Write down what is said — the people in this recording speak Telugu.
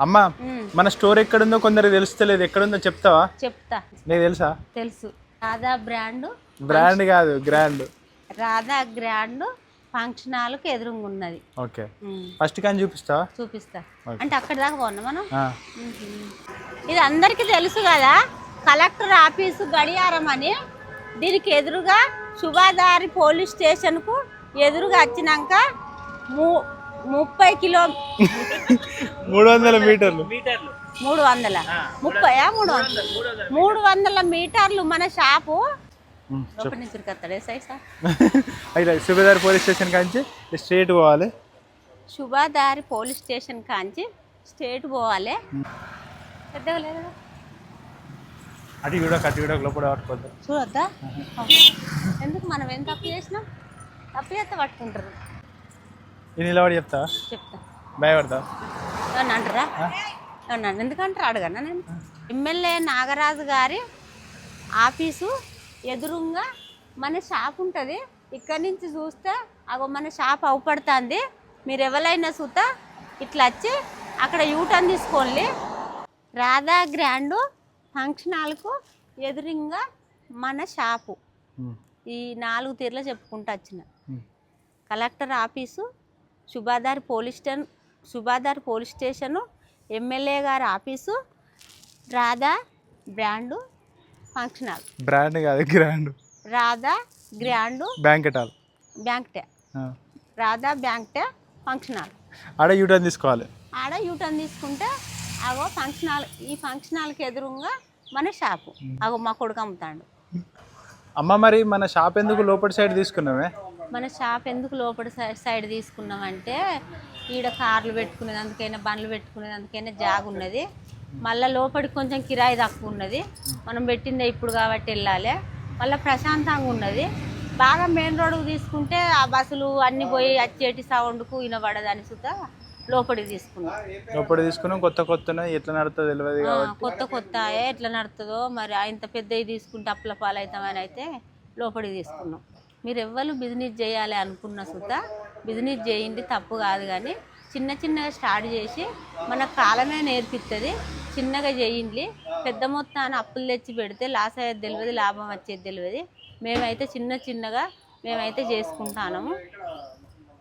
అమ్మా మన స్టోర్ ఎక్కడుందో కొందరికి తెలుస్తలేదు, ఎక్కడుందో చెప్తావా? చెప్తా. నీకు తెలుసా? తెలుసు. రాధా బ్రాండ్ కాదు, గ్రాండ్. రాధా గ్రాండ్ ఫంక్షన్ హాల్కి ఎదురుగా ఉన్నది. ఓకే, ఫస్ట్ కానీ చూపిస్తావా? చూపిస్తా. అంటే అక్కడ దాకా పోన్నా మనం. ఇది అందరికీ తెలుసు కదా, కలెక్టర్ ఆఫీసు గడియారం అని. దీనికి ఎదురుగా శుభాదారి పోలీస్ స్టేషన్కు ఎదురుగా వచ్చినాక 30 కిలో 300 మీటర్లు 300 మీటర్లు మన షాపు. అయితే శుభాదారి పోలీస్ స్టేషన్ కాంచి స్ట్రేట్ పోవాలి. శుభాదారి పోలీస్ స్టేషన్ కాంచి స్ట్రేట్ పోవాలి. పెద్దగా లేదా అటు కూడా లోపల పట్టుకోవద్దు. చూడొద్దా? ఎందుకు మనం ఏం తప్పు చేసినాం? తప్పు చేస్తే పట్టుకుంటారు. నిలబడి చెప్తా భయపడతా ఏమన్నా అంటారా? ఏమన్నా ఎందుకంటారా అడగన్నా నేను. ఎమ్మెల్యే నాగరాజు గారి ఆఫీసు ఎదురుగా మన షాప్ ఉంటుంది. ఇక్కడి నుంచి చూస్తే అగో మన షాప్ అవుపడుతుంది. మీరు ఎవరైనా చూత ఇట్లా వచ్చి అక్కడ యూటర్న్ తీసుకోండి. రాధా గ్రాండ్ ఫంక్షన్ హాల్కు ఎదురుగా మన షాపు. ఈ 4 తీర్లో చెప్పుకుంటూ వచ్చిన. కలెక్టర్ ఆఫీసు, శుభాదారి పోలీస్ స్టేషను, ఎమ్మెల్యే గారి office, Radha brand function hall. Brand కాదు, grand. Radha grand banquet hall. Radha banquet function hall. ఆడ యూటర్న్ తీసుకోవాలి. ఆడ యూటర్న్ తీసుకుంటే అగో ఫంక్షన్ హాల్. ఈ ఫంక్షన్ హాల్కి ఎదురుగా మన షాపు. అగో మా కొడుకు అమ్ముతాడు. అమ్మ మరి మన షాప్ ఎందుకు లోపలి సైడ్ తీసుకున్నామే? మన షాప్ ఎందుకు లోపలి సైడ్ తీసుకున్నామంటే ఈడ కార్లు పెట్టుకునేందుకైనా బండ్లు పెట్టుకునేందుకైనా జాగ ఉన్నది. మళ్ళీ లోపలికి కొంచెం కిరాయి తక్కువ ఉన్నది. మనం పెట్టిందే ఇప్పుడు కాబట్టి వెళ్ళాలి. మళ్ళీ ప్రశాంతంగా ఉన్నది. బాగా మెయిన్ రోడ్డుకు తీసుకుంటే ఆ బస్సులు అన్నీ పోయి వచ్చేటి సౌండ్కు వినబడదని సుతా లోపలికి తీసుకున్నాం. కొత్త ఎట్లా నడుతుందో తెలియదు కాబట్టి కొత్త ఎట్లా నడుతుందో మరి. ఇంత పెద్దవి తీసుకుంటే అప్పుల పాలవుతామని అయితే లోపలికి తీసుకున్నాం. మీరు ఎవ్వరు బిజినెస్ చేయాలి అనుకున్న సుత బిజినెస్ చేయండి, తప్పు కాదు. కానీ చిన్నగా స్టార్ట్ చేసి మన కాలమే నేర్పిస్తుంది. చిన్నగా చేయండి. పెద్ద మొత్తాన్ని అప్పులు తెచ్చి పెడితే లాస్ అయ్యేది తెలియదు, లాభం వచ్చేది తెలియదు. మేమైతే చిన్నగా మేమైతే చేసుకుంటాము.